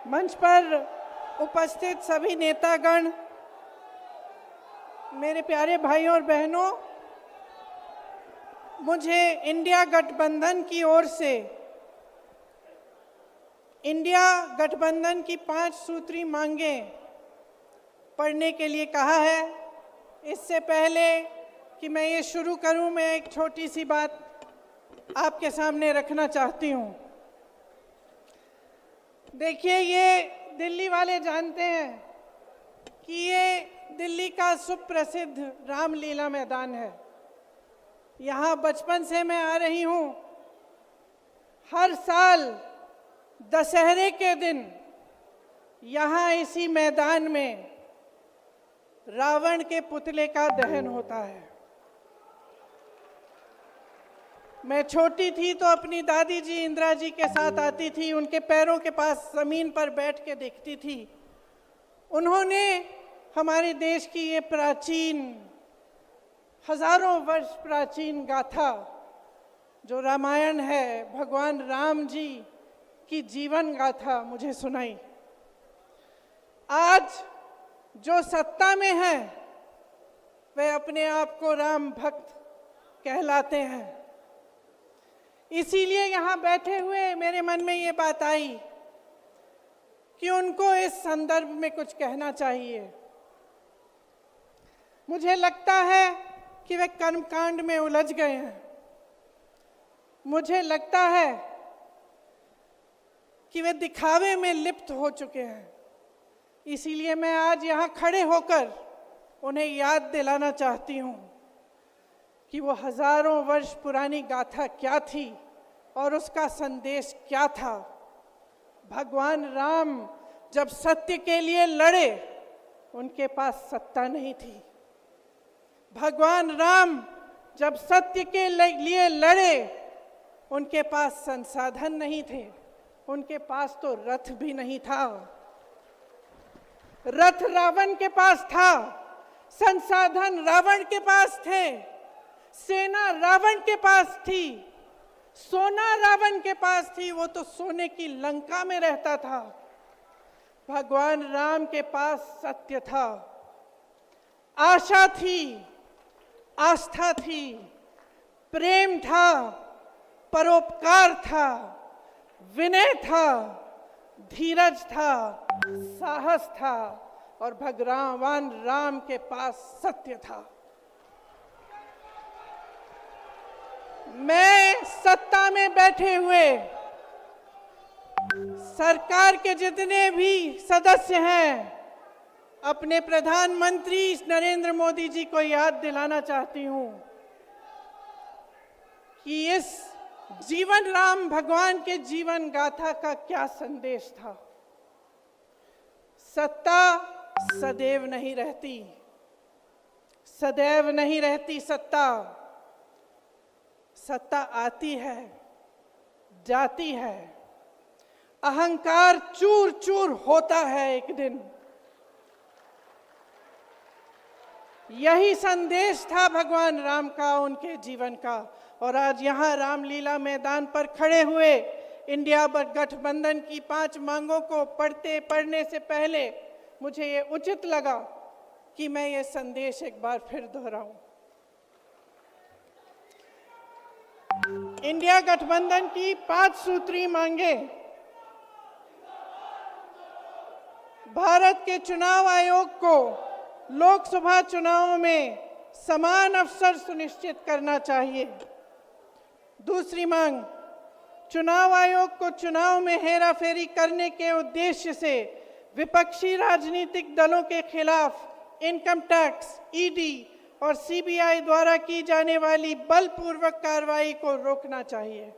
मंच पर उपस्थित सभी नेतागण, मेरे प्यारे भाइयों और बहनों, मुझे इंडिया गठबंधन की ओर से इंडिया गठबंधन की 5 सूत्री मांगें पढ़ने के लिए कहा है। इससे पहले कि मैं ये शुरू करूं, मैं एक छोटी सी बात आपके सामने रखना चाहती हूं। देखिए, ये दिल्ली वाले जानते हैं कि ये दिल्ली का सुप्रसिद्ध रामलीला मैदान है। यहाँ बचपन से मैं आ रही हूँ। हर साल दशहरे के दिन यहाँ इसी मैदान में रावण के पुतले का दहन होता है। मैं छोटी थी तो अपनी दादी जी इंदिरा जी के साथ आती थी, उनके पैरों के पास ज़मीन पर बैठ के देखती थी। उन्होंने हमारे देश की ये प्राचीन, हजारों वर्ष प्राचीन गाथा जो रामायण है, भगवान राम जी की जीवन गाथा मुझे सुनाई। आज जो सत्ता में है वे अपने आप को राम भक्त कहलाते हैं। इसीलिए यहाँ बैठे हुए मेरे मन में ये बात आई कि उनको इस संदर्भ में कुछ कहना चाहिए। मुझे लगता है कि वे कर्मकांड में उलझ गए हैं। मुझे लगता है कि वे दिखावे में लिप्त हो चुके हैं। इसीलिए मैं आज यहाँ खड़े होकर उन्हें याद दिलाना चाहती हूँ कि वो हजारों वर्ष पुरानी गाथा क्या थी और उसका संदेश क्या था। भगवान राम जब सत्य के लिए लड़े, उनके पास सत्ता नहीं थी। भगवान राम जब सत्य के लिए लड़े, उनके पास संसाधन नहीं थे। उनके पास तो रथ भी नहीं था। रथ रावण के पास था, संसाधन रावण के पास थे, सेना रावण के पास थी, सोना रावण के पास थी। वो तो सोने की लंका में रहता था। भगवान राम के पास सत्य था, आशा थी, आस्था थी, प्रेम था, परोपकार था, विनय था, धीरज था, साहस था और भगवान राम के पास सत्य था। मैं सत्ता में बैठे हुए सरकार के जितने भी सदस्य हैं, अपने प्रधानमंत्री नरेंद्र मोदी जी को याद दिलाना चाहती हूं कि इस जीवन राम भगवान के जीवन गाथा का क्या संदेश था। सत्ता सदैव नहीं रहती, सदैव नहीं रहती सत्ता। सत्ता आती है, जाती है, अहंकार चूर चूर होता है एक दिन। यही संदेश था भगवान राम का, उनके जीवन का। और आज यहाँ रामलीला मैदान पर खड़े हुए इंडिया गठबंधन की 5 मांगों को पढ़ने से पहले मुझे ये उचित लगा कि मैं ये संदेश एक बार फिर दोहराऊं। इंडिया गठबंधन की 5 सूत्री मांगें भारत के चुनाव आयोग को लोकसभा चुनावों में समान अवसर सुनिश्चित करना चाहिए। दूसरी मांग, चुनाव आयोग को चुनाव में हेराफेरी करने के उद्देश्य से विपक्षी राजनीतिक दलों के खिलाफ इनकम टैक्स, ईडी और सीबीआई द्वारा की जाने वाली बलपूर्वक कार्रवाई को रोकना चाहिए।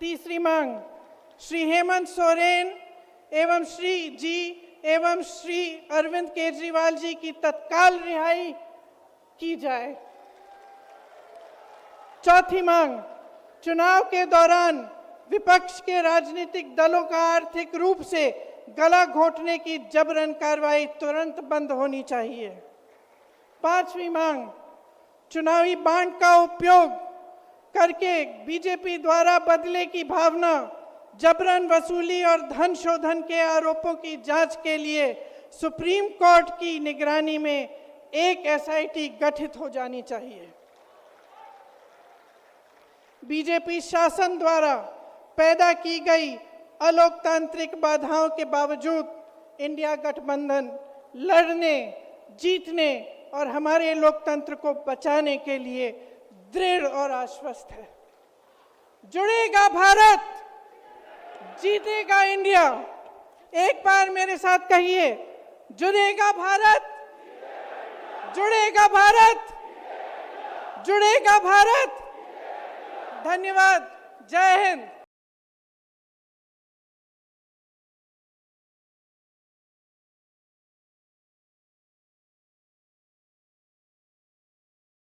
तीसरी मांग, श्री हेमंत सोरेन एवं श्री अरविंद केजरीवाल जी की तत्काल रिहाई की जाए। चौथी मांग, चुनाव के दौरान विपक्ष के राजनीतिक दलों का आर्थिक रूप से गला घोंटने की जबरन कार्रवाई तुरंत बंद होनी चाहिए। पांचवी मांग, चुनावी बांड का उपयोग करके बीजेपी द्वारा बदले की भावना जबरन वसूली और धन शोधन के आरोपों की जांच के लिए सुप्रीम कोर्ट की निगरानी में एक एसआईटी गठित हो जानी चाहिए। बीजेपी शासन द्वारा पैदा की गई अलोकतांत्रिक बाधाओं के बावजूद इंडिया गठबंधन लड़ने, जीतने और हमारे लोकतंत्र को बचाने के लिए दृढ़ और आश्वस्त है। जुड़ेगा भारत, जीतेगा इंडिया। एक बार मेरे साथ कहिए, जुड़ेगा भारत, जुड़ेगा भारत, जुड़ेगा भारत। धन्यवाद। जय हिंद।